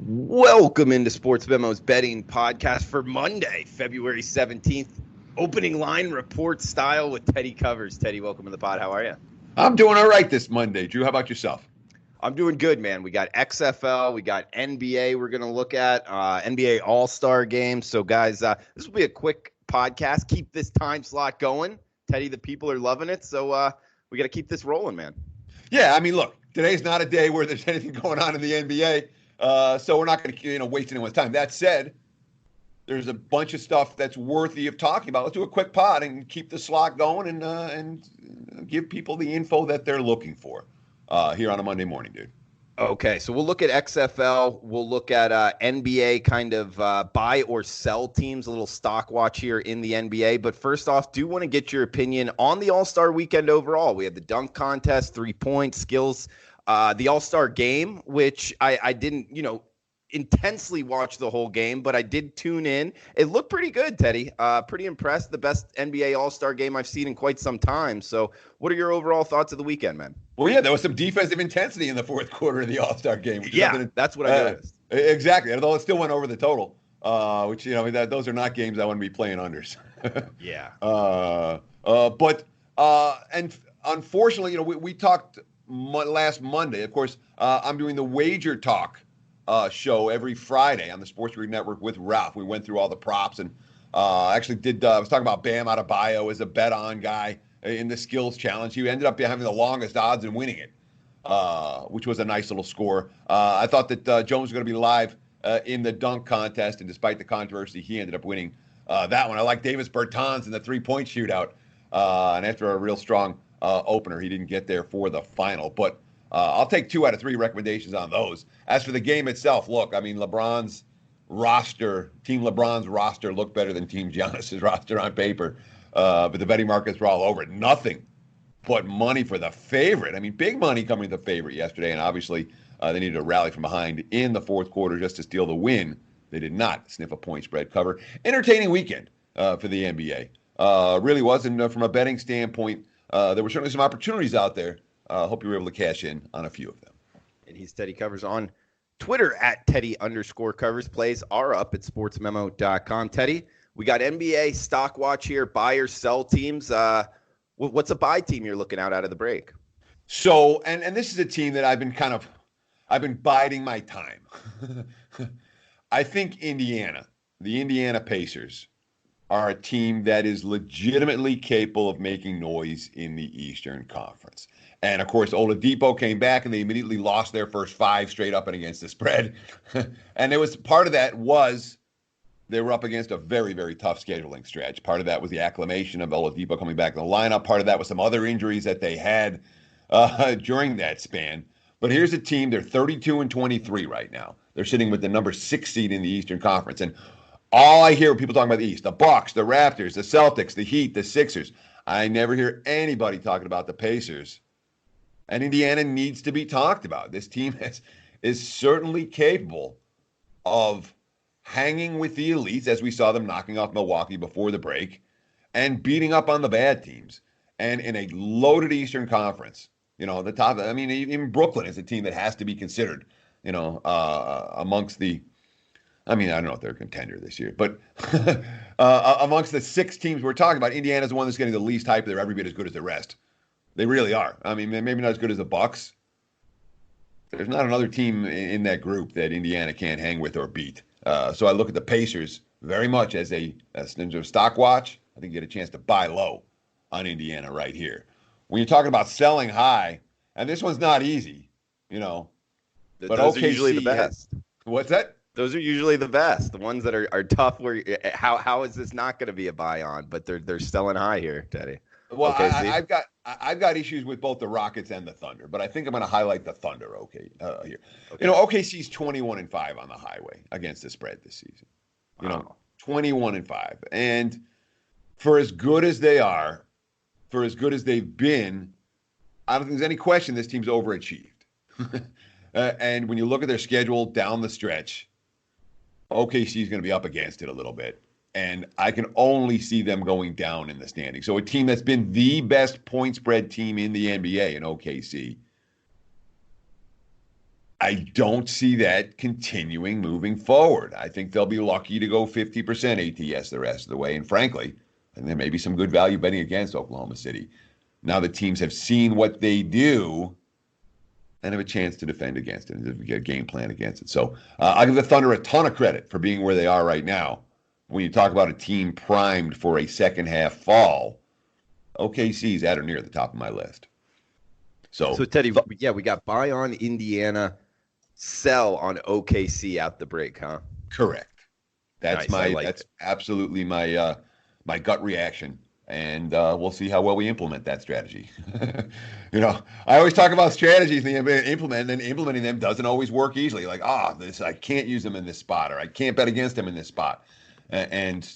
Welcome into Sports Memo's betting podcast for Monday, February 17th. Opening line report style with Teddy Covers. Teddy, welcome to the pod. How are you? I'm doing all right this Monday. Drew, how about yourself? I'm doing good, man. We got XFL, we got NBA we're going to look at, NBA All-Star Game. So, guys, this will be a quick podcast. Keep this time slot going. Teddy, the people are loving it. So, we got to keep this rolling, man. Yeah, I mean, look, today's not a day where there's anything going on in the NBA. So we're not going to waste anyone's time. That said, there's a bunch of stuff that's worthy of talking about. Let's do a quick pod and keep the slot going and give people the info that they're looking for here on a Monday morning, dude. Okay, so we'll look at XFL. We'll look at NBA kind of buy or sell teams, a little stock watch here in the NBA. But first off, do want to get your opinion on the All-Star weekend overall. We had the dunk contest, 3-point skills, the All-Star game, which I didn't, intensely watch the whole game, but I did tune in. It looked pretty good, Teddy. Pretty impressed. The best NBA All-Star game I've seen in quite some time. So what are your overall thoughts of the weekend, man? Well, yeah, there was some defensive intensity in the fourth quarter of the All-Star game. That's what I noticed. Exactly. Although it still went over the total, which, those are not games I want to be playing unders. Yeah. And unfortunately, we talked last Monday. Of course, I'm doing the Wager Talk show every Friday on the Sports Grid Network with Ralph. We went through all the props and I was talking about Bam Adebayo as a bet-on guy in the skills challenge. He ended up having the longest odds and winning it, which was a nice little score. I thought that Jones was going to be live in the dunk contest, and despite the controversy, he ended up winning that one. I like Davis Bertans in the three-point shootout, and after a real strong opener, he didn't get there for the final. But I'll take 2 out of 3 recommendations on those. As for the game itself, look, I mean, Team LeBron's roster looked better than Team Giannis's roster on paper. But the betting markets were all over it. Nothing but money for the favorite. I mean, big money coming to the favorite yesterday, and obviously they needed to rally from behind in the fourth quarter just to steal the win. They did not sniff a point spread cover. Entertaining weekend for the NBA. Really was, and from a betting standpoint, there were certainly some opportunities out there. Hope you were able to cash in on a few of them. And he's Teddy Covers on Twitter at Teddy_covers. Plays are up at sportsmemo.com. Teddy, we got NBA stock watch here, buy or sell teams. What's a buy team you're looking out of the break? So, and this is a team that I've been biding my time. I think the Indiana Pacers are a team that is legitimately capable of making noise in the Eastern Conference. And, of course, Oladipo came back, and they immediately lost their first 5 straight up and against the spread. And part of that was they were up against a very, very tough scheduling stretch. Part of that was the acclimation of Oladipo coming back in the lineup. Part of that was some other injuries that they had during that span. But here's a team, they're 32-23 right now. They're sitting with the number 6 seed in the Eastern Conference. And all I hear when people talking about the East, the Bucks, the Raptors, the Celtics, the Heat, the Sixers. I never hear anybody talking about the Pacers. And Indiana needs to be talked about. This team is certainly capable of hanging with the elites, as we saw them knocking off Milwaukee before the break, and beating up on the bad teams. And in a loaded Eastern Conference, the top, I mean, even Brooklyn is a team that has to be considered, amongst the, I mean, I don't know if they're a contender this year, but amongst the 6 teams we're talking about, Indiana's the one that's getting the least hype. They're every bit as good as the rest. They really are. I mean, maybe not as good as the Bucks. There's not another team in that group that Indiana can't hang with or beat. So I look at the Pacers very much as a stock watch. I think you get a chance to buy low on Indiana right here. When you're talking about selling high, and this one's not easy, but those are usually the best. What's that? Those are usually the best. The ones that are tough. Where how is this not going to be a buy on? But they're selling high here, Teddy. Well, I've got issues with both the Rockets and the Thunder, but I think I'm going to highlight the Thunder. Here. Okay. OKC's 21-5 on the highway against the spread this season. 21-5, and for as good as they are, for as good as they've been, I don't think there's any question this team's overachieved. And when you look at their schedule down the stretch, OKC is going to be up against it a little bit. And I can only see them going down in the standings. So a team that's been the best point spread team in the NBA in OKC, I don't see that continuing moving forward. I think they'll be lucky to go 50% ATS the rest of the way. And frankly, and there may be some good value betting against Oklahoma City. Now the teams have seen what they do and have a chance to defend against it and get a game plan against it. So I give the Thunder a ton of credit for being where they are right now. When you talk about a team primed for a second half fall, OKC's at or near the top of my list. So Teddy, yeah, we got buy on Indiana, sell on OKC out the break, huh? Correct. That's Nice. absolutely my my gut reaction. And we'll see how well we implement that strategy. I always talk about strategies and then implementing them doesn't always work easily. Like, I can't use them in this spot, or I can't bet against them in this spot. And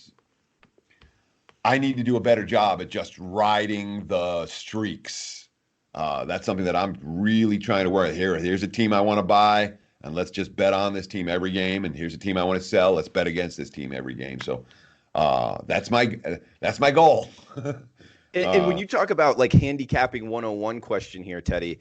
I need to do a better job at just riding the streaks. That's something that I'm really trying to work here. Here's a team I want to buy, and let's just bet on this team every game. And here's a team I want to sell. Let's bet against this team every game. So that's my goal. And when you talk about like handicapping 101 question here, Teddy,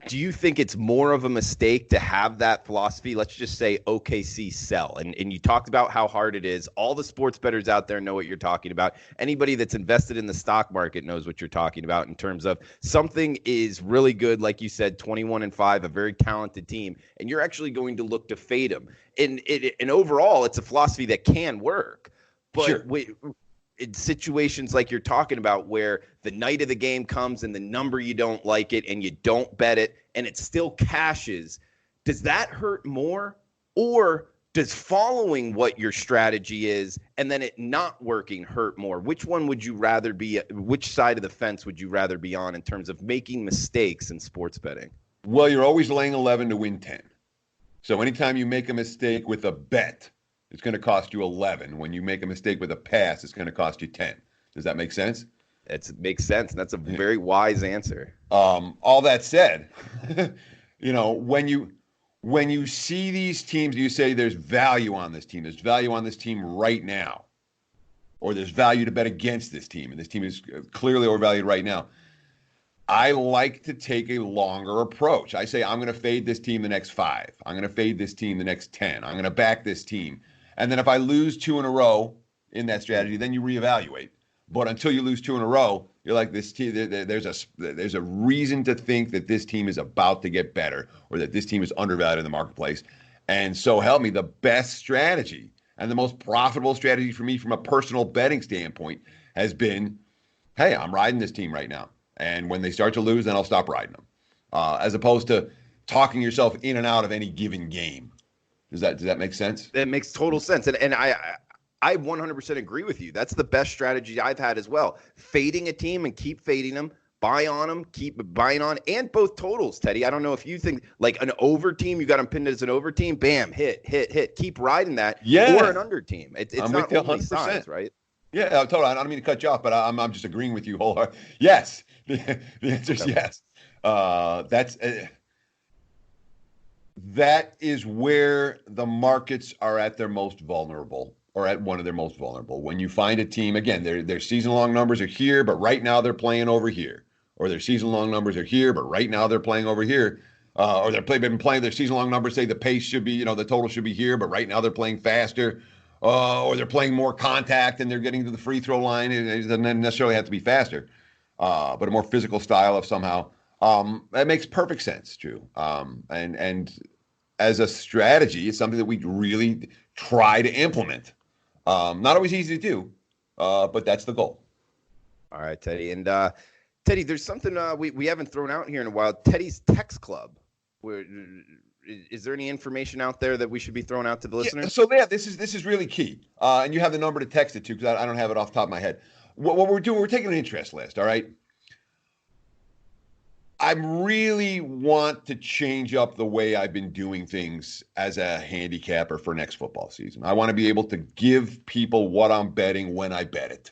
do you think it's more of a mistake to have that philosophy? Let's just say OKC sell. And you talked about how hard it is. All the sports bettors out there know what you're talking about. Anybody that's invested in the stock market knows what you're talking about in terms of something is really good, like you said, 21-5, a very talented team, and you're actually going to look to fade them. And overall, it's a philosophy that can work. But Sure. In situations like you're talking about where the night of the game comes and the number you don't like it and you don't bet it and it still cashes, does that hurt more, or does following what your strategy is and then it not working hurt more? Which one would you rather be? Which side of the fence would you rather be on in terms of making mistakes in sports betting? Well, you're always laying 11 to win 10. So anytime you make a mistake with a bet, it's going to cost you 11. When you make a mistake with a pass, it's going to cost you 10. Does that make sense? It makes sense. And that's a very wise answer. All that said, when you see these teams, you say there's value on this team. There's value on this team right now. Or there's value to bet against this team. And this team is clearly overvalued right now. I like to take a longer approach. I say, I'm going to fade this team the next 5. I'm going to fade this team the next 10. I'm going to back this team. And then if I lose 2 in a row in that strategy, then you reevaluate. But until you lose 2 in a row, you're like, this team, there's a reason to think that this team is about to get better or that this team is undervalued in the marketplace. And so help me, the best strategy and the most profitable strategy for me from a personal betting standpoint has been, hey, I'm riding this team right now. And when they start to lose, then I'll stop riding them. As opposed to talking yourself in and out of any given game. Does that make sense? It makes total sense. And I 100% agree with you. That's the best strategy I've had as well. Fading a team and keep fading them, buy on them, keep buying on, and both totals, Teddy. I don't know if you think like an over team, you got them pinned as an over team, bam, hit. Keep riding that. Yeah. Or an under team. It's not only size, right? Yeah, totally. I don't mean to cut you off, but I'm just agreeing with you wholeheartedly. Yes. The answer is yes. That is where the markets are at their most vulnerable, or at one of their most vulnerable. When you find a team, again, their season-long numbers are here, but right now they're playing over here. Or their season-long numbers are here, but right now they're playing over here. Or they've been playing their season-long numbers, say the pace should be, the total should be here, but right now they're playing faster. Or they're playing more contact and they're getting to the free throw line. It doesn't necessarily have to be faster, but a more physical style of somehow. That makes perfect sense, Drew. And as a strategy, it's something that we really try to implement. Not always easy to do, but that's the goal. All right, Teddy. And Teddy, there's something we haven't thrown out here in a while. Teddy's Text Club. Is there any information out there that we should be throwing out to the listeners? This is really key. And you have the number to text it to because I don't have it off the top of my head. What we're doing, we're taking an interest list, all right? I really want to change up the way I've been doing things as a handicapper for next football season. I want to be able to give people what I'm betting when I bet it.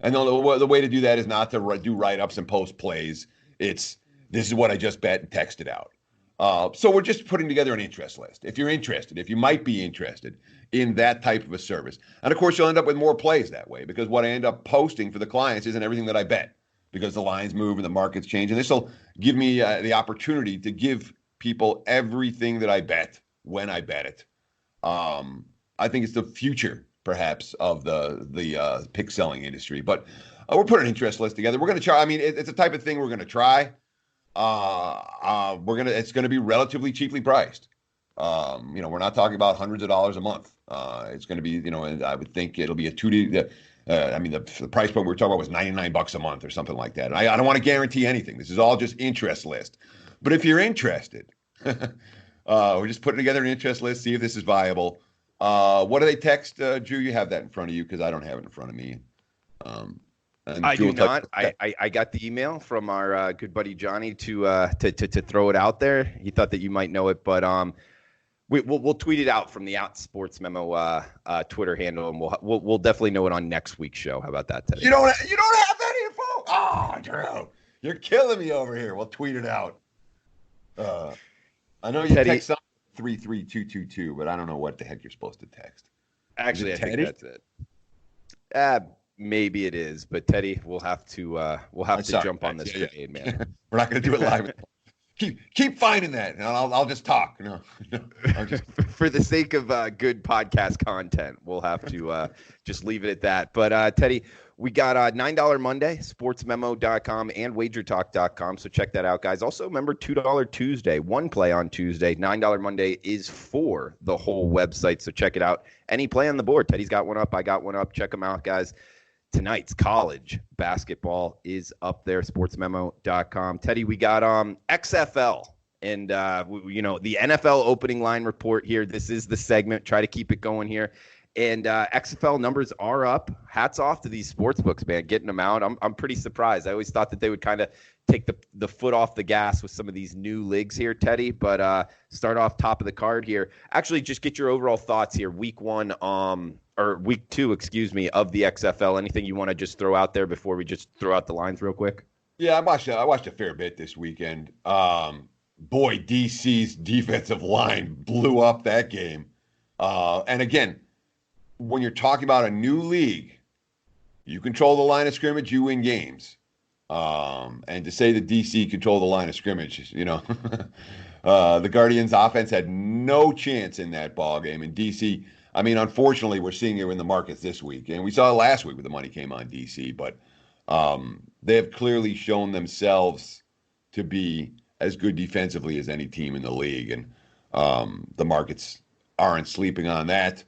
And the way to do that is not to do write-ups and post plays. This is what I just bet and text it out. So we're just putting together an interest list. If you're interested, if you might be interested in that type of a service. And of course, you'll end up with more plays that way because what I end up posting for the clients isn't everything that I bet because the lines move and the markets change. And this will give me the opportunity to give people everything that I bet when I bet it. I think it's the future, perhaps, of the pick selling industry. But we're putting an interest list together. We're going to try. I mean, it's a type of thing we're going to try. It's going to be relatively cheaply priced. We're not talking about hundreds of dollars a month. It's going to be, and I would think it'll be a 2D. The price point we were talking about was $99 a month or something like that. And I don't want to guarantee anything. This is all just interest list. But if you're interested, we're just putting together an interest list, see if this is viable. What do they text, Drew? You have that in front of you because I don't have it in front of me. I do not. I got the email from our good buddy Johnny to throw it out there. He thought that you might know it, but we'll tweet it out from the Out Sports Memo Twitter handle, and we'll definitely know it on next week's show. How about that, Teddy? You don't have that info? Oh, Drew, you're killing me over here. We'll tweet it out. I know you text something 33222, but I don't know what the heck you're supposed to text. Actually, I think that's it. Maybe it is, but Teddy, we'll have to jump on this grenade, man. We're not going to do it live. Keep finding that, and I'll just talk. For the sake of good podcast content, we'll have to just leave it at that. But Teddy, we got $9 Monday, sportsmemo.com and wagertalk.com. So check that out, guys. Also, remember $2 Tuesday, one play on Tuesday. $9 Monday is for the whole website. So check it out. Any play on the board. Teddy's got one up. I got one up. Check them out, guys. Tonight's college basketball is up there, sportsmemo.com. Teddy, we got XFL and, the NFL opening line report here. This is the segment. Try to keep it going here. And XFL numbers are up. Hats off to these sports books, man, getting them out. I'm pretty surprised. I always thought that they would kind of take the foot off the gas with some of these new leagues here, Teddy. But start off top of the card here. Actually, just get your overall thoughts here. Week 1, or week 2, of the XFL. Anything you want to just throw out there before we just throw out the lines real quick? Yeah, I watched a fair bit this weekend. Boy, DC's defensive line blew up that game. And again, when you're talking about a new league, you control the line of scrimmage, you win games. And to say that DC controlled the line of scrimmage, the Guardians' offense had no chance in that ball game. And DC, I mean, unfortunately, we're seeing it in the markets this week. And we saw it last week when the money came on DC. But they have clearly shown themselves to be as good defensively as any team in the league. And the markets aren't sleeping on that.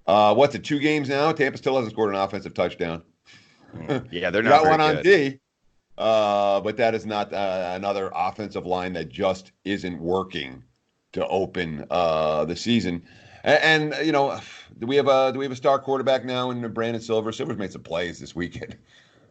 What's it, 2 games now? Tampa still hasn't scored an offensive touchdown. Yeah, they're not got one good. On D. But that is not another offensive line that just isn't working to open the season. And do we have a star quarterback now in Brandon Silver? Silver's made some plays this weekend.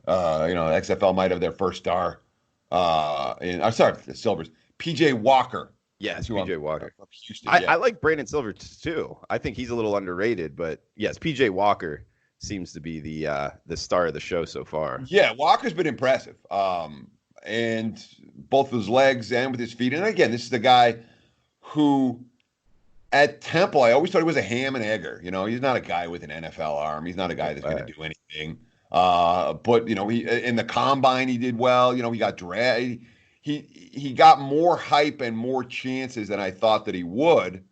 XFL might have their first star. The Silvers. PJ Walker. Yes, PJ Walker. Houston, I like Brandon Silver too. I think he's a little underrated, but yes, PJ Walker seems to be the star of the show so far. Yeah, Walker's been impressive. And both with his legs and with his feet. And again, this is the guy who at Temple, I always thought he was a ham and egger. He's not a guy with an NFL arm. He's not a guy that's going to do anything. But he in the combine he did well. He got drafted. He got more hype and more chances than I thought that he would.